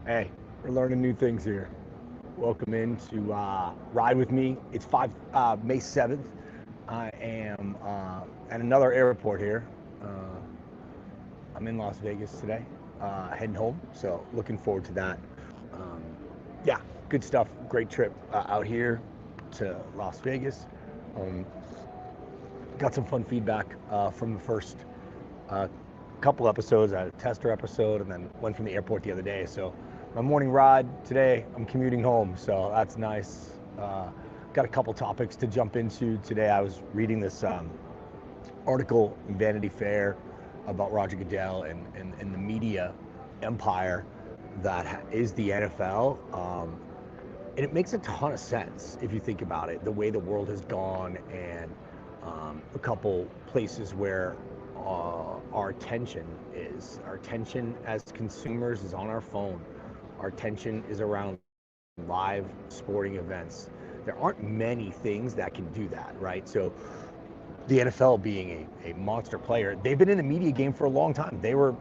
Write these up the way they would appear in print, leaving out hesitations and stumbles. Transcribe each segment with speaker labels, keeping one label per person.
Speaker 1: Hey, we're learning new things here. Welcome in to Ride With Me. It's May 7th. I am at another airport here. Uh, I'm in Las Vegas today, heading home. So looking forward to that. Um, yeah, good stuff. Great trip out here to Las Vegas. Um, got some fun feedback from the first uh, couple episodes. I had a tester episode and then went from the airport the other day. So my morning ride today, I'm commuting home. So that's nice. Got a couple topics to jump into today. I was reading this article in Vanity Fair about Roger Goodell and the media empire that is the NFL. And it makes a ton of sense if you think about it, the way the world has gone and a couple places where our attention is. Our attention as consumers is on our phone. Our attention is around live sporting events. There aren't many things that can do that, right? So the NFL being a monster player, they've been in the media game for a long time. They were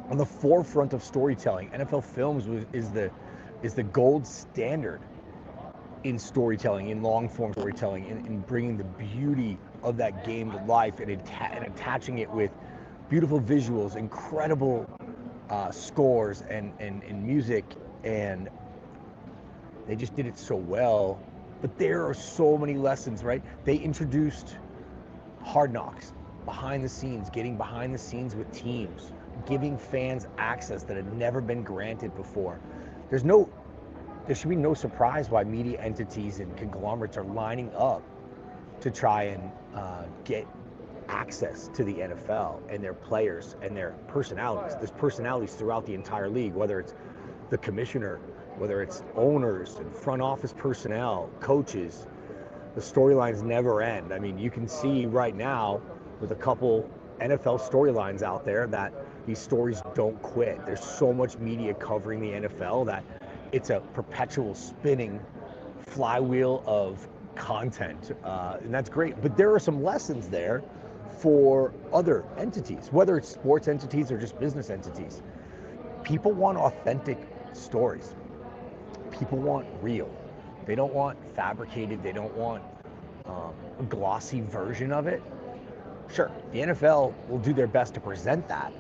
Speaker 1: on the forefront of storytelling. NFL Films is the gold standard in storytelling, in long form storytelling, in bringing the beauty of that game to life and attaching it with beautiful visuals, incredible scores and music. And they just did it so well. But there are so many lessons, right? They introduced Hard Knocks, behind the scenes, getting behind the scenes with teams, giving fans access that had never been granted before. There's no there should be no surprise why media entities and conglomerates are lining up to try and get access to the NFL and their players and their personalities. There's personalities throughout the entire league, whether it's the commissioner, whether it's owners and front office personnel, coaches. The storylines never end. I mean, you can see right now with a couple NFL storylines out there that these stories don't quit. There's so much media covering the NFL that it's a perpetual spinning flywheel of content, and that's great. But there are some lessons there for other entities, whether it's sports entities or just business entities. People want authentic stories. People want real. They don't want fabricated. They don't want a glossy version of it. Sure, the NFL will do their best to present that,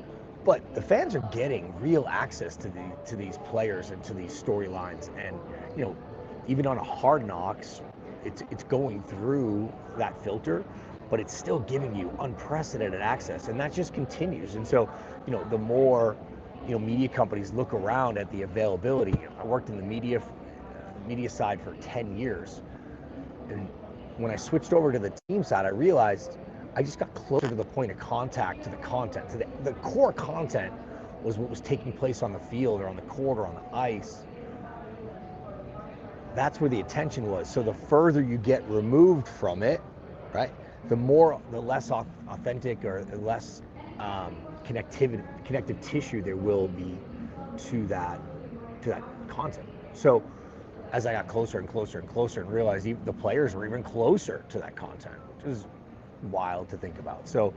Speaker 1: but the fans are getting real access to these players and to these storylines, and you know, even on a Hard Knocks, it's going through that filter, but it's still giving you unprecedented access, and that just continues. And so, the more media companies look around at the availability. I worked in the media side for 10 years, and when I switched over to the team side, I realized I just got closer to the point of contact, to the content, to the core content was what was taking place on the field or on the court or on the ice. That's where the attention was. So the further you get removed from it, right, the less authentic or the less connective tissue there will be to that content. So as I got closer and closer and closer and realized even the players were even closer to that content, which is wild to think about. So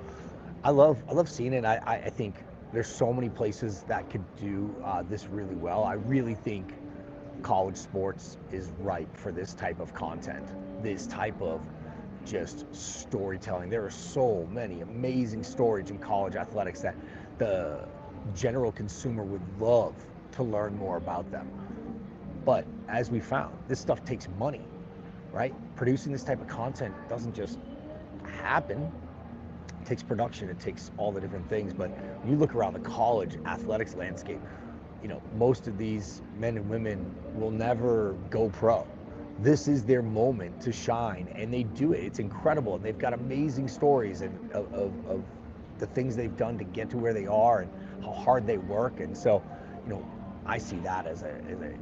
Speaker 1: I love seeing it. I think there's so many places that could do this really well. I really think college sports is ripe for this type of content, this type of just storytelling. There are so many amazing stories in college athletics that the general consumer would love to learn more about them. But as we found, this stuff takes money, right? Producing this type of content doesn't just happen. It takes production, it takes all the different things. But when you look around the college athletics landscape, most of these men and women will never go pro. This is their moment to shine, and they do it. It's incredible, and they've got amazing stories and of the things they've done to get to where they are and how hard they work. And so, I see that as an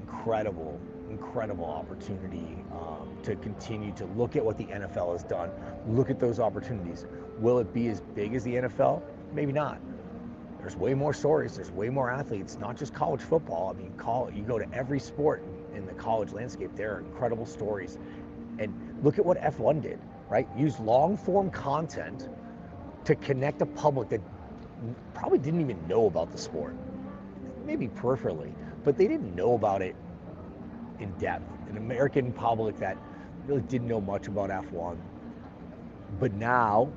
Speaker 1: incredible opportunity to continue to look at what the NFL has done, look at those opportunities. Will it be as big as the NFL? Maybe not. There's way more stories, there's way more athletes, not just college football. I mean, you go to every sport in the college landscape, there are incredible stories. And look at what F1 did, right? Use long form content to connect a public that probably didn't even know about the sport, maybe peripherally, but they didn't know about it in depth. An American public that really didn't know much about F1, but now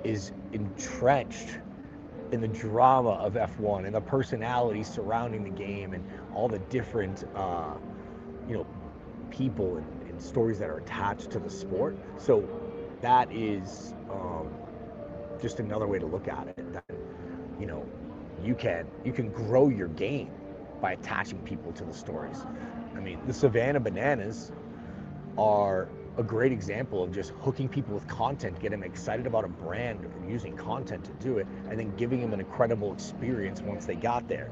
Speaker 1: is entrenched in the drama of F1 and the personalities surrounding the game and all the different, people and stories that are attached to the sport. So that is just another way to look at it. That, you can grow your game by attaching people to the stories. I mean, the Savannah Bananas are a great example of just hooking people with content, get them excited about a brand and using content to do it, and then giving them an incredible experience once they got there.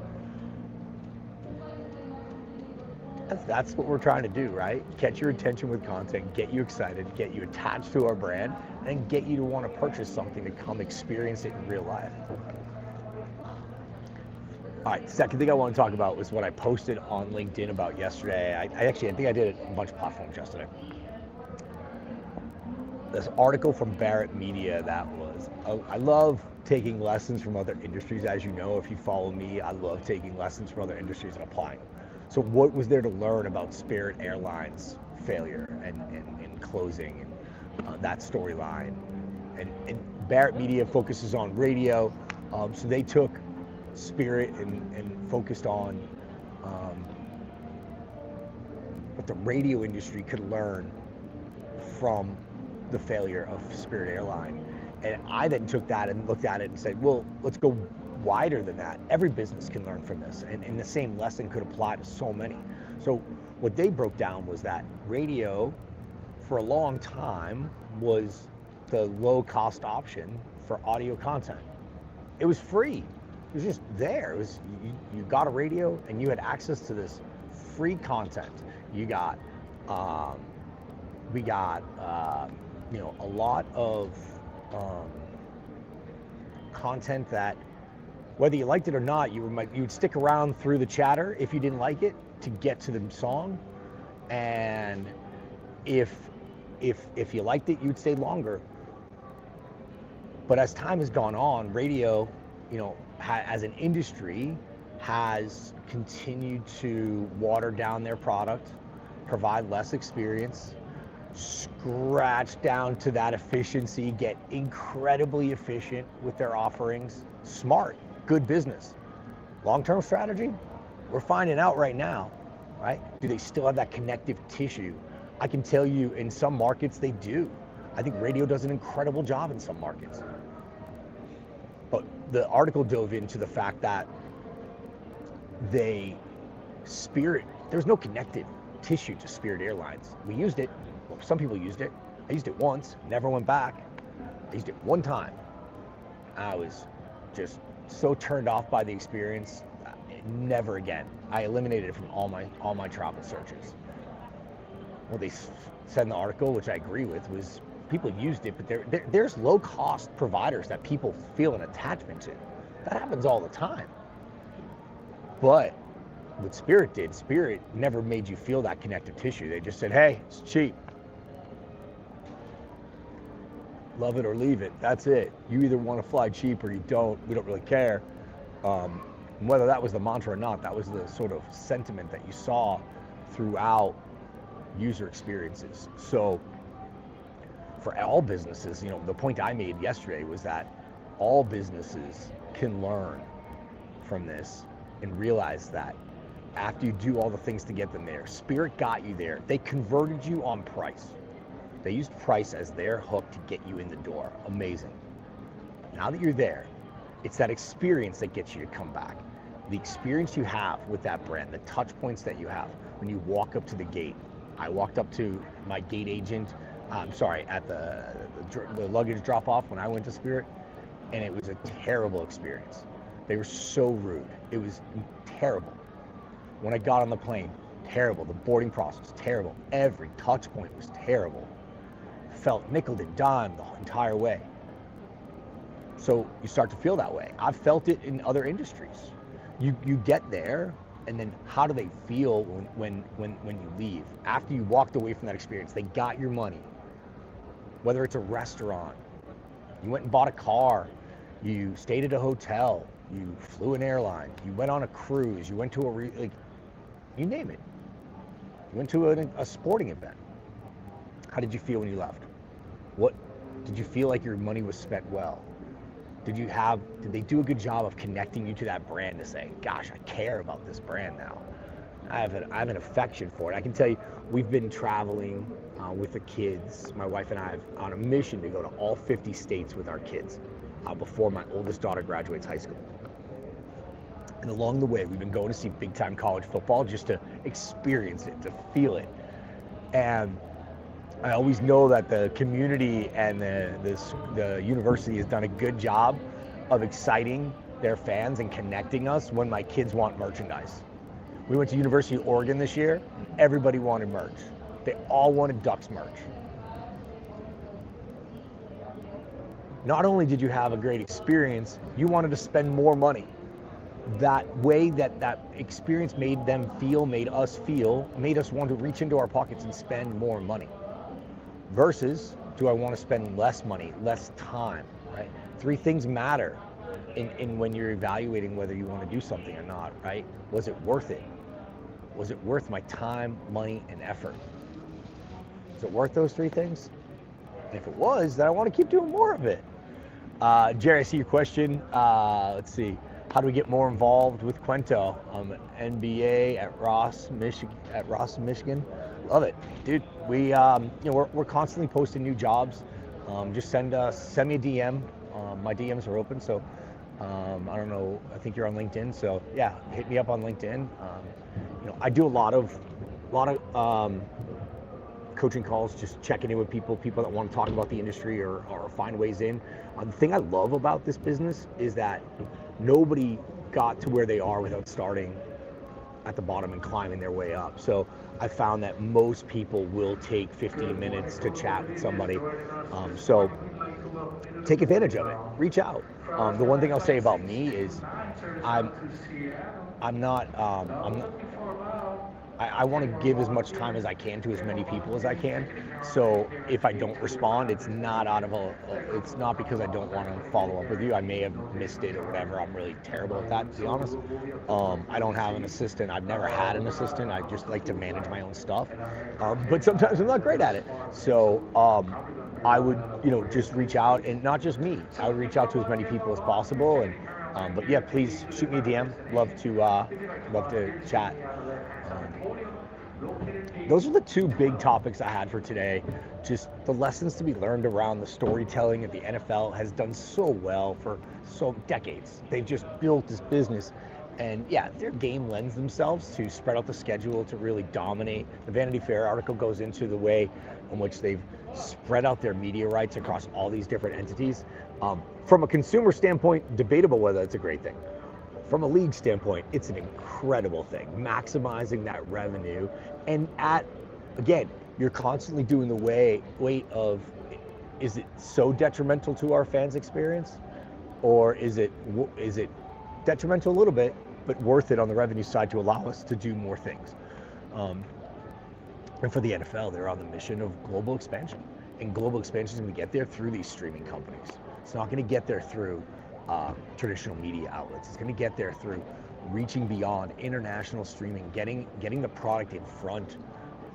Speaker 1: That's what we're trying to do, right? Catch your attention with content, get you excited, get you attached to our brand, and get you to want to purchase something to come experience it in real life. All right, second thing I want to talk about was what I posted on LinkedIn about yesterday. I think I did it on a bunch of platforms yesterday. This article from Barrett Media that was, I love taking lessons from other industries. As you know, if you follow me, I love taking lessons from other industries and applying them. So what was there to learn about Spirit Airlines failure and closing and that storyline? And Barrett Media focuses on radio, so they took Spirit and focused on what the radio industry could learn from the failure of Spirit Airline. And I then took that and looked at it and said, well, let's go wider than that. Every business can learn from this, and the same lesson could apply to so many. So what they broke down was that radio for a long time was the low cost option for audio content. It was free. It was just there. It was you got a radio and you had access to this free content. You got we got a lot of content that, whether you liked it or not, you would stick around through the chatter if you didn't like it to get to the song, and if you liked it, you'd stay longer. But as time has gone on, radio, as an industry, has continued to water down their product, provide less experience, scratch down to that efficiency, get incredibly efficient with their offerings. Smart, good business. Long-term strategy, we're finding out right now, right? Do they still have that connective tissue? I can tell you in some markets they do. I think radio does an incredible job in some markets. But the article dove into the fact that there's no connective tissue to Spirit Airlines. We used it. Well, some people used it. I used it once, never went back. I used it one time. I was just so turned off by the experience. Never again. I eliminated it from all my travel searches. What they said in the article, which I agree with, was people used it, but there's low-cost providers that people feel an attachment to. That happens all the time. But what Spirit did, Spirit never made you feel that connective tissue. They just said, hey, it's cheap. Love it or leave it. That's it. You either want to fly cheap or you don't. We don't really care. Whether that was the mantra or not, that was the sort of sentiment that you saw throughout user experiences. So for all businesses, the point I made yesterday was that all businesses can learn from this and realize that after you do all the things to get them there, Spirit got you there. They converted you on price. They used price as their hook to get you in the door. Amazing. Now that you're there, it's that experience that gets you to come back. The experience you have with that brand, the touch points that you have when you walk up to the gate. I walked up to my gate agent, at the luggage drop off when I went to Spirit, and it was a terrible experience. They were so rude. It was terrible. When I got on the plane, terrible. The boarding process, terrible. Every touch point was terrible. Felt nickel and dime the entire way. So you start to feel that way. I've felt it in other industries. You get there, and then how do they feel when you leave? After you walked away from that experience, they got your money. Whether it's a restaurant, you went and bought a car, you stayed at a hotel, you flew an airline, you went on a cruise, you went to You name it. You went to a sporting event. How did you feel when you left? What did you feel like your money was spent well? Did they do a good job of connecting you to that brand to say, gosh, I care about this brand now. I have an affection for it. I can tell you, we've been traveling with the kids, my wife and I, on a mission to go to all 50 states with our kids before my oldest daughter graduates high school. And along the way, we've been going to see big time college football just to experience it, to feel it. And I always know that the community and the university has done a good job of exciting their fans and connecting us when my kids want merchandise. We went to University of Oregon this year. Everybody wanted merch. They all wanted Ducks merch. Not only did you have a great experience, you wanted to spend more money. That way that experience made us want to reach into our pockets and spend more money. Versus, do I want to spend less money, less time, right? 3 things matter in when you're evaluating whether you want to do something or not, right? Was it worth it? Was it worth my time, money, and effort? Is it worth those 3 things? And if it was, then I want to keep doing more of it. Jerry, I see your question. Let's see. How do we get more involved with Qwento? NBA at Ross, Michigan. Love it, dude. We're constantly posting new jobs. Just send me a DM. My DMs are open, so I don't know. I think you're on LinkedIn, so yeah, hit me up on LinkedIn. I do a lot of coaching calls, just checking in with people that want to talk about the industry or find ways in. The thing I love about this business is that nobody got to where they are without starting at the bottom and climbing their way up. So I found that most people will take 15 minutes to chat with somebody. So take advantage of it. Reach out. The one thing I'll say about me is I want to give as much time as I can to as many people as I can. So if I don't respond, it's not because I don't want to follow up with you. I may have missed it or whatever. I'm really terrible at that, to be honest. I don't have an assistant. I've never had an assistant. I just like to manage my own stuff. But sometimes I'm not great at it. So I would, just reach out, and not just me. I would reach out to as many people as possible. And but yeah, please shoot me a DM. Love to chat. Those are the 2 big topics I had for today. Just the lessons to be learned around the storytelling that the NFL has done so well for decades. They've just built this business. And yeah, their game lends themselves to spread out the schedule to really dominate. The Vanity Fair article goes into the way in which they've spread out their media rights across all these different entities. From a consumer standpoint, debatable whether it's a great thing. From a league standpoint, it's an incredible thing, maximizing that revenue. And again, you're constantly doing the weight of, is it so detrimental to our fans' experience? Or is it detrimental a little bit, but worth it on the revenue side to allow us to do more things? And for the NFL, they're on the mission of global expansion. And global expansion is going to get there through these streaming companies. It's not going to get there through traditional media outlets. It's going to get there through reaching beyond international streaming, getting the product in front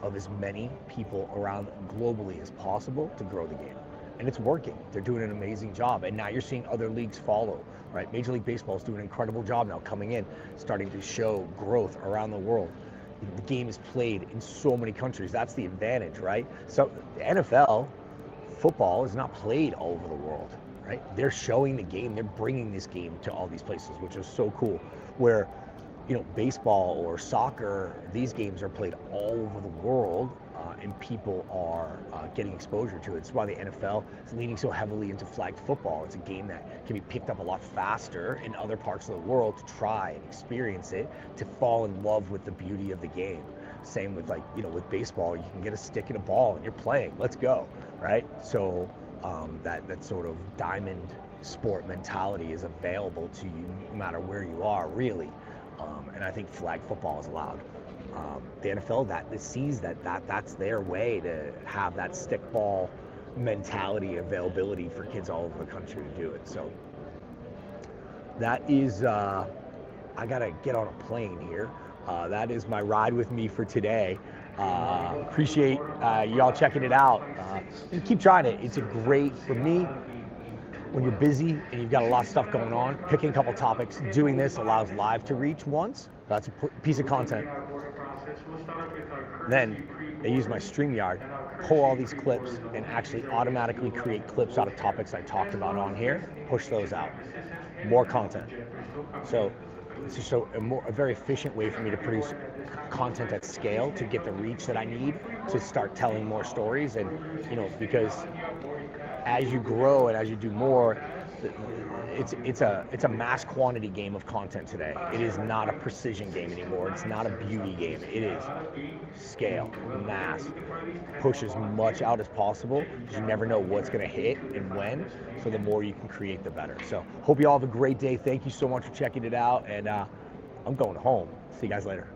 Speaker 1: of as many people around globally as possible to grow the game. And it's working. They're doing an amazing job. And now you're seeing other leagues follow, right? Major League Baseball is doing an incredible job now coming in, starting to show growth around the world. The game is played in so many countries. That's the advantage, right? So the NFL football is not played all over the world. Right? They're showing the game, they're bringing this game to all these places, which is so cool. Where, baseball or soccer, these games are played all over the world, and people are getting exposure to it. It's why the NFL is leaning so heavily into flag football. It's a game that can be picked up a lot faster in other parts of the world to try and experience it, to fall in love with the beauty of the game. Same with with baseball, you can get a stick and a ball and you're playing, let's go, right? So that sort of diamond sport mentality is available to you no matter where you are, really. And I think flag football is allowed. The NFL sees that's their way to have that stickball mentality availability for kids all over the country to do it. So that is, I gotta get on a plane here. That is my ride with me for today. Appreciate y'all checking it out. And keep trying it. It's a great, for me, when you're busy and you've got a lot of stuff going on, picking a couple topics, doing this allows live to reach once. That's a piece of content. Then they use my StreamYard, pull all these clips, and actually automatically create clips out of topics I talked about on here, push those out. More content. So it's just a very efficient way for me to produce content at scale to get the reach that I need to start telling more stories. And because as you grow and as you do more, it's a mass quantity game of content today. It is not a precision game anymore. It's not a beauty game. It is scale, mass, push as much out as possible. You never know what's going to hit and when. So the more you can create, the better. So hope you all have a great day. Thank you so much for checking it out. And I'm going home. See you guys later.